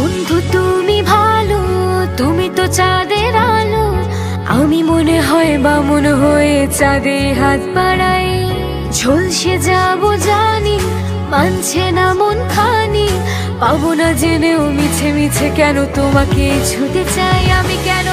বন্ধু তুমি ভালো, তুমি তো চাঁদের আলো। আমি মনে হয় বামুন হয়ে চাঁদে হাত বাড়াই। ঝলসে যাবো জানি, মানছে না মন খানি। পাবো না জেনেও মিছে মিছে কেন তোমাকে ছুতে চাই আমি, কেন